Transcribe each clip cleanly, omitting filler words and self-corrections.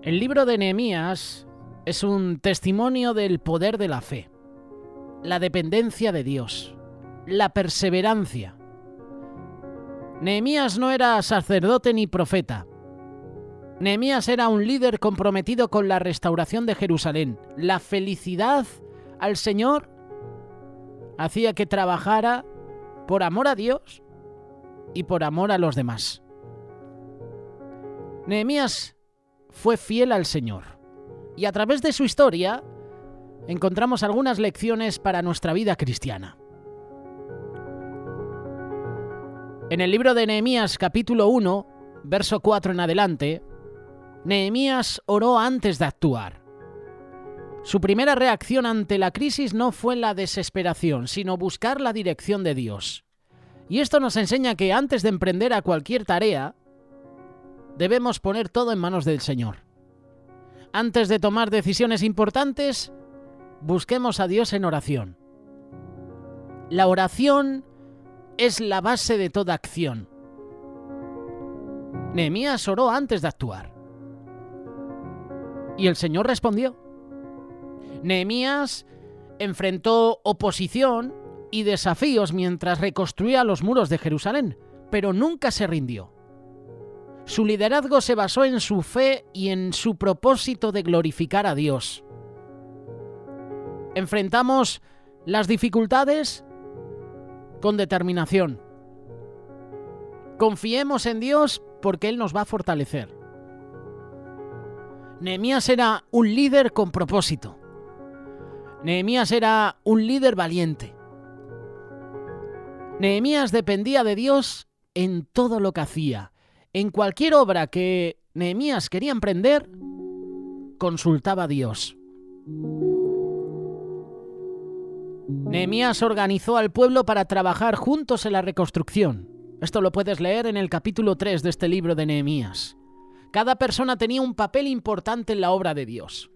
El libro de Nehemías es un testimonio del poder de la fe, la dependencia de Dios, la perseverancia. Nehemías no era sacerdote ni profeta. Nehemías era un líder comprometido con la restauración de Jerusalén. La felicidad al Señor hacía que trabajara por amor a Dios y por amor a los demás. Nehemías fue fiel al Señor y a través de su historia encontramos algunas lecciones para nuestra vida cristiana. En el libro de Nehemías capítulo 1, verso 4 en adelante, Nehemías oró antes de actuar. Su primera reacción ante la crisis no fue la desesperación, sino buscar la dirección de Dios. Y esto nos enseña que antes de emprender a cualquier tarea, debemos poner todo en manos del Señor. Antes de tomar decisiones importantes, busquemos a Dios en oración. La oración es la base de toda acción. Nehemías oró antes de actuar. Y el Señor respondió. Nehemías enfrentó oposición y desafíos mientras reconstruía los muros de Jerusalén, pero nunca se rindió. Su liderazgo se basó en su fe y en su propósito de glorificar a Dios. Enfrentamos las dificultades con determinación. Confiemos en Dios porque Él nos va a fortalecer. Nehemías era un líder con propósito. Nehemías era un líder valiente. Nehemías dependía de Dios en todo lo que hacía. En cualquier obra que Nehemías quería emprender, consultaba a Dios. Nehemías organizó al pueblo para trabajar juntos en la reconstrucción. Esto lo puedes leer en el capítulo 3 de este libro de Nehemías. Cada persona tenía un papel importante en la obra de Dios.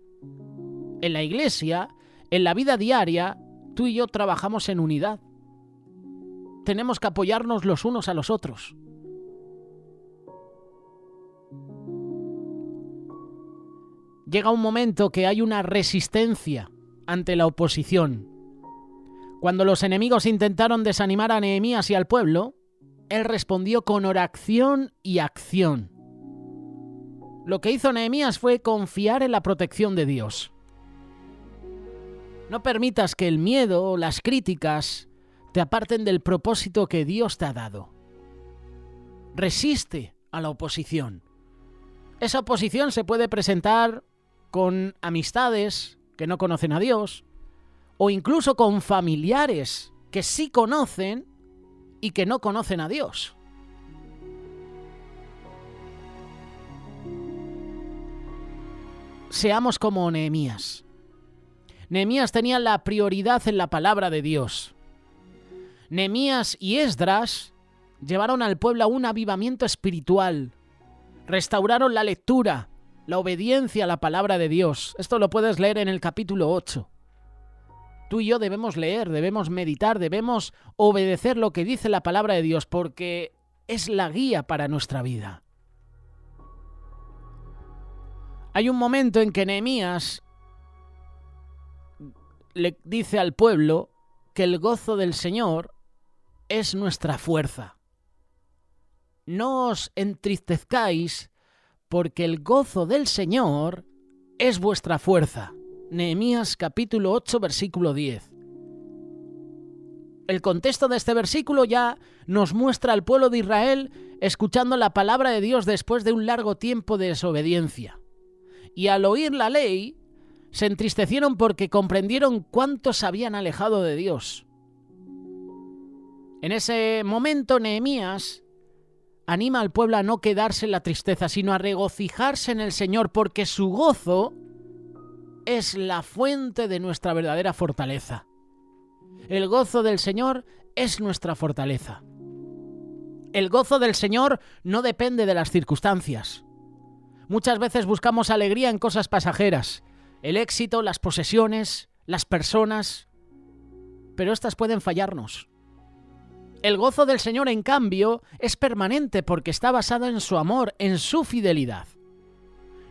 En la iglesia, en la vida diaria, tú y yo trabajamos en unidad. Tenemos que apoyarnos los unos a los otros. Llega un momento que hay una resistencia ante la oposición. Cuando los enemigos intentaron desanimar a Nehemías y al pueblo, él respondió con oración y acción. Lo que hizo Nehemías fue confiar en la protección de Dios. No permitas que el miedo o las críticas te aparten del propósito que Dios te ha dado. Resiste a la oposición. Esa oposición se puede presentar con amistades que no conocen a Dios, o incluso con familiares que sí conocen y que no conocen a Dios. Seamos como Nehemías. Nehemías tenía la prioridad en la palabra de Dios. Nehemías y Esdras llevaron al pueblo a un avivamiento espiritual. Restauraron la lectura, la obediencia a la palabra de Dios. Esto lo puedes leer en el capítulo 8. Tú y yo debemos leer, debemos meditar, debemos obedecer lo que dice la palabra de Dios porque es la guía para nuestra vida. Hay un momento en que Nehemías le dice al pueblo que el gozo del Señor es nuestra fuerza. No os entristezcáis porque el gozo del Señor es vuestra fuerza. Nehemías capítulo 8, versículo 10. El contexto de este versículo ya nos muestra al pueblo de Israel escuchando la palabra de Dios después de un largo tiempo de desobediencia. Y al oír la ley, se entristecieron porque comprendieron cuánto se habían alejado de Dios. En ese momento Nehemías anima al pueblo a no quedarse en la tristeza, sino a regocijarse en el Señor, porque su gozo es la fuente de nuestra verdadera fortaleza. El gozo del Señor es nuestra fortaleza. El gozo del Señor no depende de las circunstancias. Muchas veces buscamos alegría en cosas pasajeras, el éxito, las posesiones, las personas, pero estas pueden fallarnos. El gozo del Señor, en cambio, es permanente porque está basado en su amor, en su fidelidad.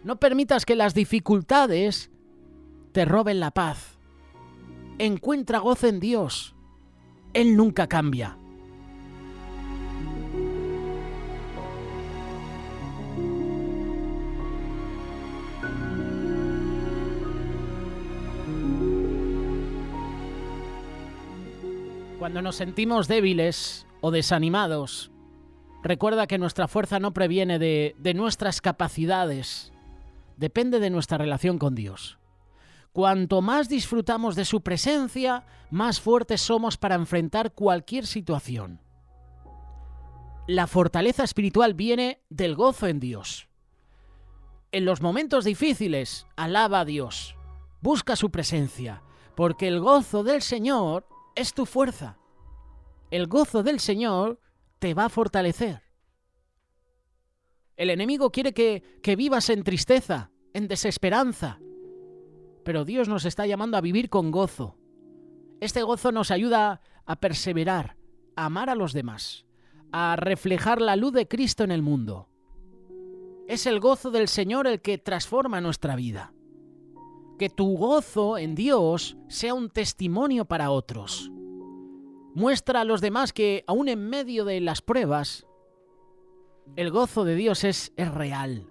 No permitas que las dificultades te roben la paz. Encuentra gozo en Dios. Él nunca cambia. Cuando nos sentimos débiles o desanimados, recuerda que nuestra fuerza no proviene de nuestras capacidades, depende de nuestra relación con Dios. Cuanto más disfrutamos de su presencia, más fuertes somos para enfrentar cualquier situación. La fortaleza espiritual viene del gozo en Dios. En los momentos difíciles, alaba a Dios, busca su presencia, porque el gozo del Señor es tu fuerza. El gozo del Señor te va a fortalecer. El enemigo quiere que vivas en tristeza, en desesperanza, pero Dios nos está llamando a vivir con gozo. Este gozo nos ayuda a perseverar, a amar a los demás, a reflejar la luz de Cristo en el mundo. Es el gozo del Señor el que transforma nuestra vida. Que tu gozo en Dios sea un testimonio para otros. Muestra a los demás que, aún en medio de las pruebas, el gozo de Dios es real.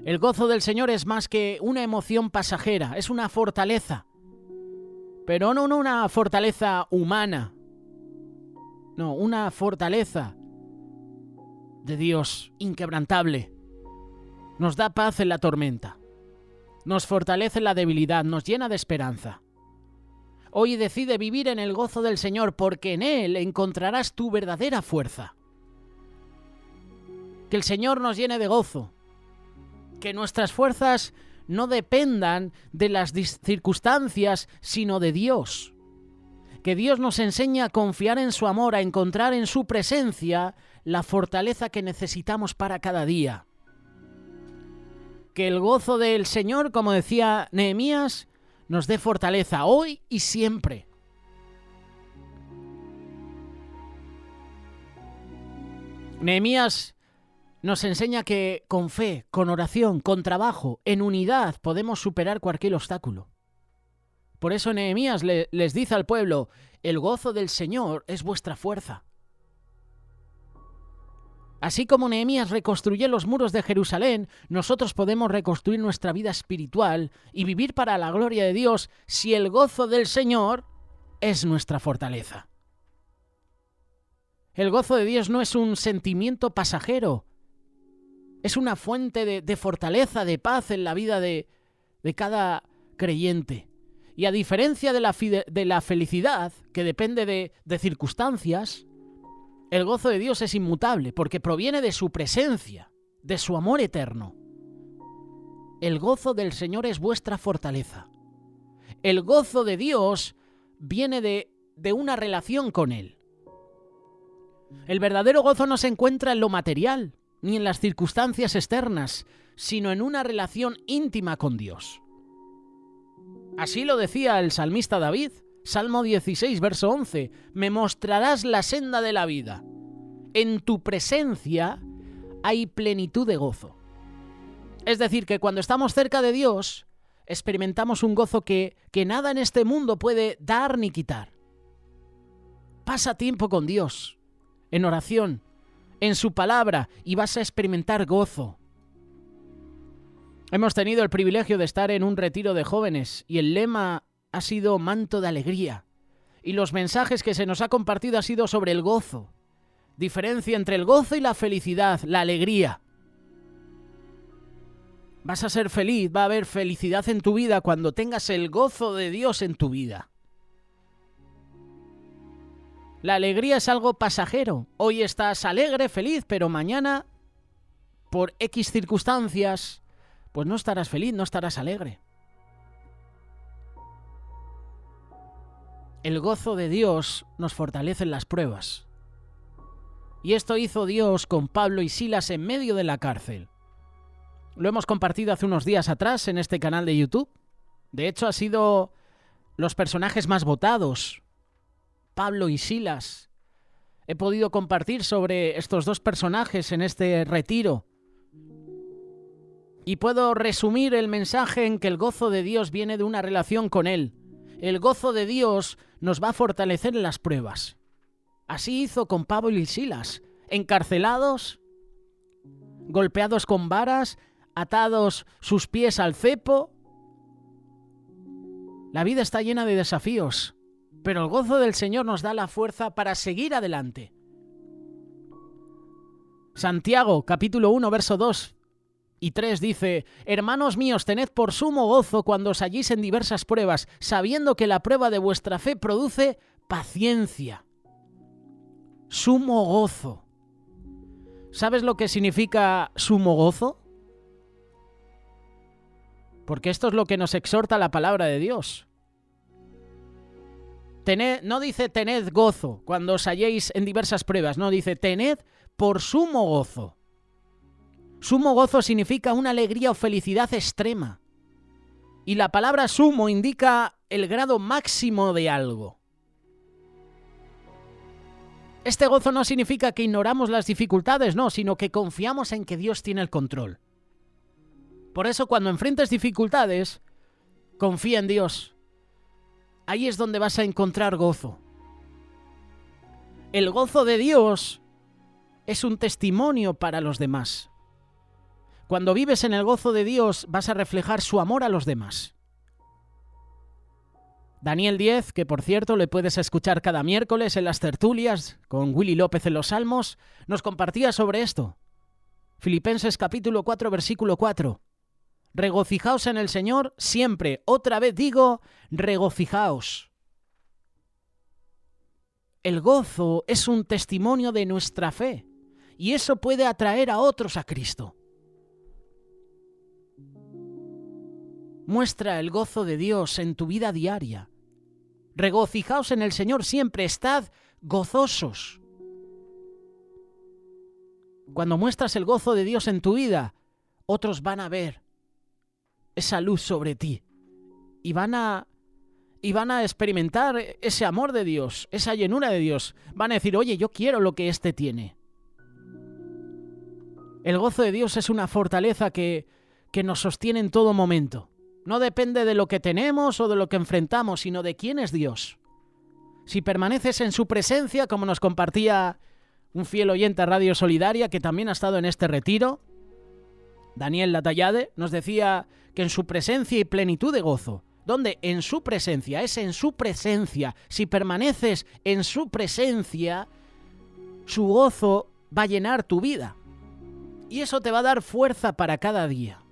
El gozo del Señor es más que una emoción pasajera, es una fortaleza. Pero no una fortaleza humana. No, una fortaleza de Dios inquebrantable. Nos da paz en la tormenta. Nos fortalece en la debilidad, nos llena de esperanza. Hoy decide vivir en el gozo del Señor, porque en Él encontrarás tu verdadera fuerza. Que el Señor nos llene de gozo. Que nuestras fuerzas no dependan de las circunstancias, sino de Dios. Que Dios nos enseñe a confiar en su amor, a encontrar en su presencia la fortaleza que necesitamos para cada día. Que el gozo del Señor, como decía Nehemías, nos dé fortaleza hoy y siempre. Nehemías nos enseña que con fe, con oración, con trabajo, en unidad podemos superar cualquier obstáculo. Por eso Nehemías les dice al pueblo, el gozo del Señor es vuestra fuerza. Así como Nehemías reconstruyó los muros de Jerusalén, nosotros podemos reconstruir nuestra vida espiritual y vivir para la gloria de Dios si el gozo del Señor es nuestra fortaleza. El gozo de Dios no es un sentimiento pasajero, es una fuente de fortaleza, de paz en la vida de cada creyente. Y a diferencia de la felicidad, que depende de circunstancias, el gozo de Dios es inmutable porque proviene de su presencia, de su amor eterno. El gozo del Señor es vuestra fortaleza. El gozo de Dios viene de una relación con Él. El verdadero gozo no se encuentra en lo material, ni en las circunstancias externas, sino en una relación íntima con Dios. Así lo decía el salmista David, Salmo 16, verso 11, me mostrarás la senda de la vida. En tu presencia hay plenitud de gozo. Es decir, que cuando estamos cerca de Dios, experimentamos un gozo que nada en este mundo puede dar ni quitar. Pasa tiempo con Dios, en oración, en su palabra, y vas a experimentar gozo. Hemos tenido el privilegio de estar en un retiro de jóvenes y el lema ha sido manto de alegría. Y los mensajes que se nos ha compartido ha sido sobre el gozo. Diferencia entre el gozo y la felicidad, la alegría. Vas a ser feliz, va a haber felicidad en tu vida cuando tengas el gozo de Dios en tu vida. La alegría es algo pasajero. Hoy estás alegre, feliz, pero mañana, por X circunstancias, pues no estarás feliz, no estarás alegre. El gozo de Dios nos fortalece en las pruebas. Y esto hizo Dios con Pablo y Silas en medio de la cárcel. Lo hemos compartido hace unos días atrás en este canal de YouTube. De hecho, han sido los personajes más votados. Pablo y Silas. He podido compartir sobre estos dos personajes en este retiro. Y puedo resumir el mensaje en que el gozo de Dios viene de una relación con Él. El gozo de Dios nos va a fortalecer en las pruebas. Así hizo con Pablo y Silas, encarcelados, golpeados con varas, atados sus pies al cepo. La vida está llena de desafíos, pero el gozo del Señor nos da la fuerza para seguir adelante. Santiago, capítulo 1, verso 2 y 3 dice: Hermanos míos, tened por sumo gozo cuando os halléis en diversas pruebas, sabiendo que la prueba de vuestra fe produce paciencia. Sumo gozo. ¿Sabes lo que significa sumo gozo? Porque esto es lo que nos exhorta la palabra de Dios. No dice tened gozo cuando os halléis en diversas pruebas, no, dice tened por sumo gozo. Sumo gozo significa una alegría o felicidad extrema. Y la palabra sumo indica el grado máximo de algo. Este gozo no significa que ignoramos las dificultades, no, sino que confiamos en que Dios tiene el control. Por eso cuando enfrentes dificultades, confía en Dios. Ahí es donde vas a encontrar gozo. El gozo de Dios es un testimonio para los demás. Cuando vives en el gozo de Dios, vas a reflejar su amor a los demás. Daniel 10, que por cierto le puedes escuchar cada miércoles en las tertulias con Willy López en los Salmos, nos compartía sobre esto. Filipenses capítulo 4, versículo 4. Regocijaos en el Señor siempre. Otra vez digo, regocijaos. El gozo es un testimonio de nuestra fe y eso puede atraer a otros a Cristo. Muestra el gozo de Dios en tu vida diaria. Regocijaos en el Señor siempre, estad gozosos. Cuando muestras el gozo de Dios en tu vida, otros van a ver esa luz sobre ti y van a experimentar ese amor de Dios, esa llenura de Dios. Van a decir, oye, yo quiero lo que éste tiene. El gozo de Dios es una fortaleza que nos sostiene en todo momento. No depende de lo que tenemos o de lo que enfrentamos, sino de quién es Dios. Si permaneces en su presencia, como nos compartía un fiel oyente a Radio Solidaria, que también ha estado en este retiro, Daniel Latallade, nos decía que en su presencia y plenitud de gozo. ¿Dónde? En su presencia, es en su presencia. Si permaneces en su presencia, su gozo va a llenar tu vida. Y eso te va a dar fuerza para cada día.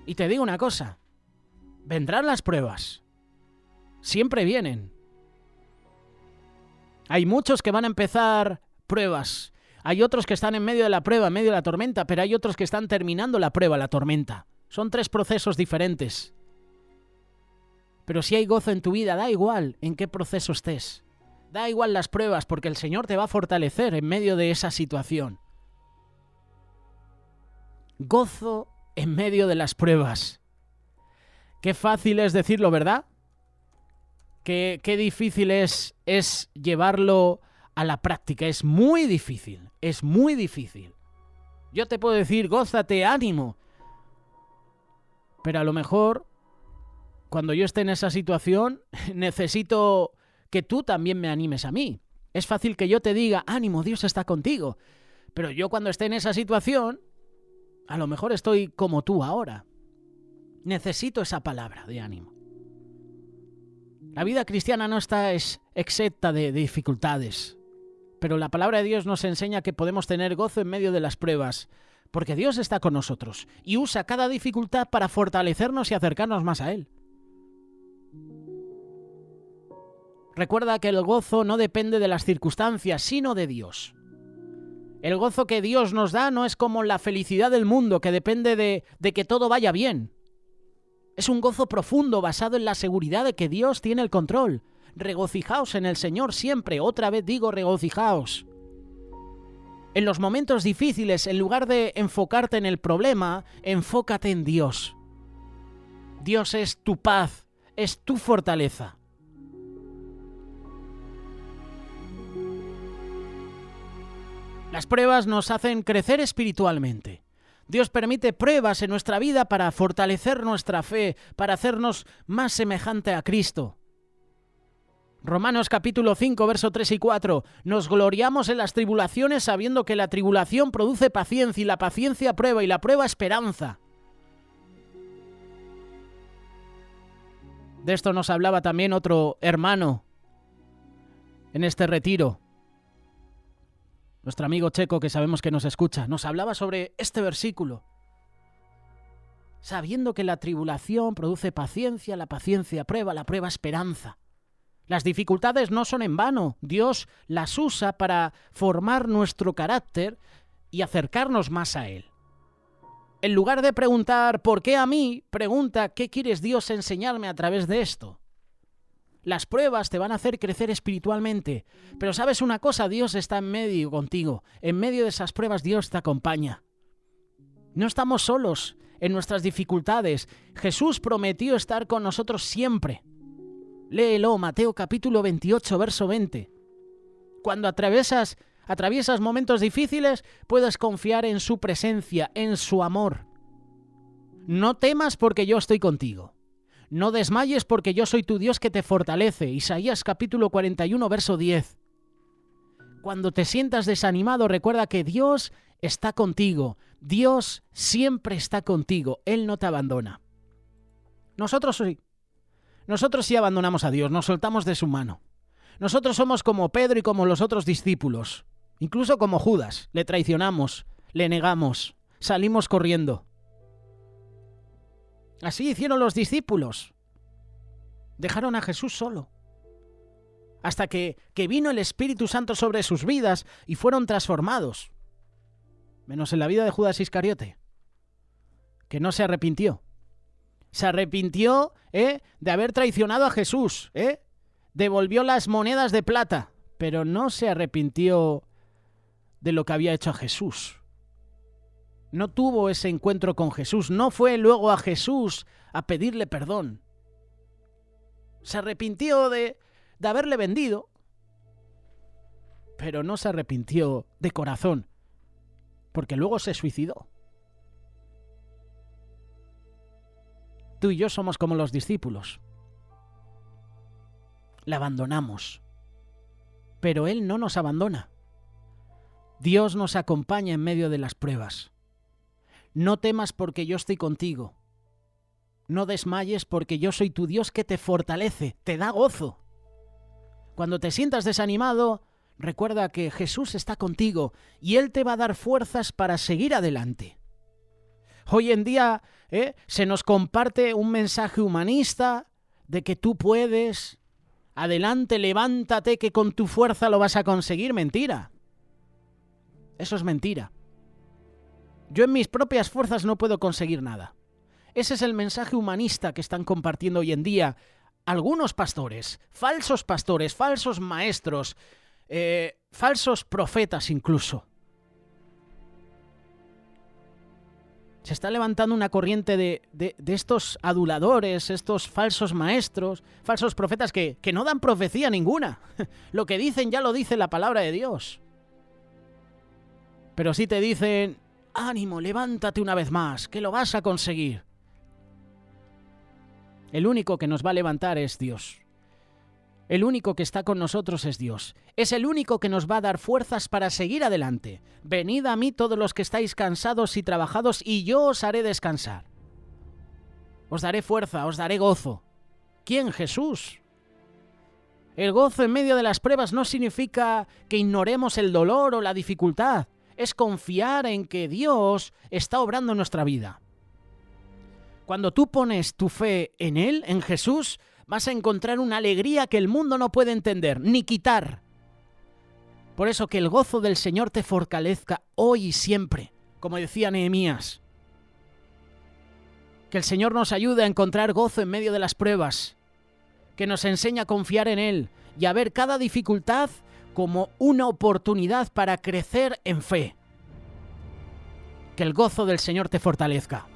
Y te digo una cosa, vendrán las pruebas. Siempre vienen. Hay muchos que van a empezar pruebas. Hay otros que están en medio de la prueba, en medio de la tormenta, pero hay otros que están terminando la prueba, la tormenta. Son 3 procesos diferentes. Pero si hay gozo en tu vida, da igual en qué proceso estés. Da igual las pruebas, porque el Señor te va a fortalecer en medio de esa situación. Gozo en medio de las pruebas. Qué fácil es decirlo, ¿verdad? Qué difícil es llevarlo a la práctica. Es muy difícil, es muy difícil. Yo te puedo decir, gózate, ánimo. Pero a lo mejor, cuando yo esté en esa situación, necesito que tú también me animes a mí. Es fácil que yo te diga, ánimo, Dios está contigo. Pero yo cuando esté en esa situación, a lo mejor estoy como tú ahora. Necesito esa palabra de ánimo. La vida cristiana no está exenta de dificultades, pero la palabra de Dios nos enseña que podemos tener gozo en medio de las pruebas, porque Dios está con nosotros y usa cada dificultad para fortalecernos y acercarnos más a Él. Recuerda que el gozo no depende de las circunstancias, sino de Dios. El gozo que Dios nos da no es como la felicidad del mundo, que depende de que todo vaya bien. Es un gozo profundo basado en la seguridad de que Dios tiene el control. Regocijaos en el Señor siempre. Otra vez digo, regocijaos. En los momentos difíciles, en lugar de enfocarte en el problema, enfócate en Dios. Dios es tu paz, es tu fortaleza. Las pruebas nos hacen crecer espiritualmente. Dios permite pruebas en nuestra vida para fortalecer nuestra fe, para hacernos más semejante a Cristo. Romanos capítulo 5, verso 3 y 4. Nos gloriamos en las tribulaciones sabiendo que la tribulación produce paciencia y la paciencia prueba y la prueba esperanza. De esto nos hablaba también otro hermano en este retiro. Nuestro amigo Checo, que sabemos que nos escucha, nos hablaba sobre este versículo. Sabiendo que la tribulación produce paciencia, la paciencia prueba, la prueba esperanza. Las dificultades no son en vano. Dios las usa para formar nuestro carácter y acercarnos más a Él. En lugar de preguntar ¿por qué a mí?, pregunta ¿qué quieres Dios enseñarme a través de esto? Las pruebas te van a hacer crecer espiritualmente. Pero ¿sabes una cosa? Dios está en medio contigo. En medio de esas pruebas Dios te acompaña. No estamos solos en nuestras dificultades. Jesús prometió estar con nosotros siempre. Léelo, Mateo capítulo 28, verso 20. Cuando atraviesas momentos difíciles, puedes confiar en su presencia, en su amor. No temas porque yo estoy contigo. No desmayes porque yo soy tu Dios que te fortalece. Isaías capítulo 41, verso 10. Cuando te sientas desanimado, recuerda que Dios está contigo. Dios siempre está contigo. Él no te abandona. Nosotros sí abandonamos a Dios, nos soltamos de su mano. Nosotros somos como Pedro y como los otros discípulos. Incluso como Judas, le traicionamos, le negamos, salimos corriendo. Así hicieron los discípulos. Dejaron a Jesús solo. Hasta que vino el Espíritu Santo sobre sus vidas y fueron transformados. Menos en la vida de Judas Iscariote, que no se arrepintió. Se arrepintió de haber traicionado a Jesús. Devolvió las monedas de plata, pero no se arrepintió de lo que había hecho a Jesús. No tuvo ese encuentro con Jesús. No fue luego a Jesús a pedirle perdón. Se arrepintió de haberle vendido, pero no se arrepintió de corazón, porque luego se suicidó. Tú y yo somos como los discípulos. Le abandonamos. Pero Él no nos abandona. Dios nos acompaña en medio de las pruebas. No temas porque yo estoy contigo. No desmayes porque yo soy tu Dios que te fortalece, te da gozo. Cuando te sientas desanimado, recuerda que Jesús está contigo y Él te va a dar fuerzas para seguir adelante. Hoy en día se nos comparte un mensaje humanista de que tú puedes, adelante, levántate, que con tu fuerza lo vas a conseguir. Mentira. Eso es mentira. Yo en mis propias fuerzas no puedo conseguir nada. Ese es el mensaje humanista que están compartiendo hoy en día algunos pastores, falsos maestros, falsos profetas incluso. Se está levantando una corriente de estos aduladores, estos falsos maestros, falsos profetas que no dan profecía ninguna. Lo que dicen ya lo dice la palabra de Dios. Pero sí te dicen, ánimo, levántate una vez más, que lo vas a conseguir. El único que nos va a levantar es Dios. El único que está con nosotros es Dios. Es el único que nos va a dar fuerzas para seguir adelante. Venid a mí todos los que estáis cansados y trabajados y yo os haré descansar. Os daré fuerza, os daré gozo. ¿Quién? Jesús. El gozo en medio de las pruebas no significa que ignoremos el dolor o la dificultad. Es confiar en que Dios está obrando en nuestra vida. Cuando tú pones tu fe en Él, en Jesús, vas a encontrar una alegría que el mundo no puede entender, ni quitar. Por eso que el gozo del Señor te fortalezca hoy y siempre, como decía Nehemías. Que el Señor nos ayude a encontrar gozo en medio de las pruebas, que nos enseñe a confiar en Él y a ver cada dificultad como una oportunidad para crecer en fe. Que el gozo del Señor te fortalezca.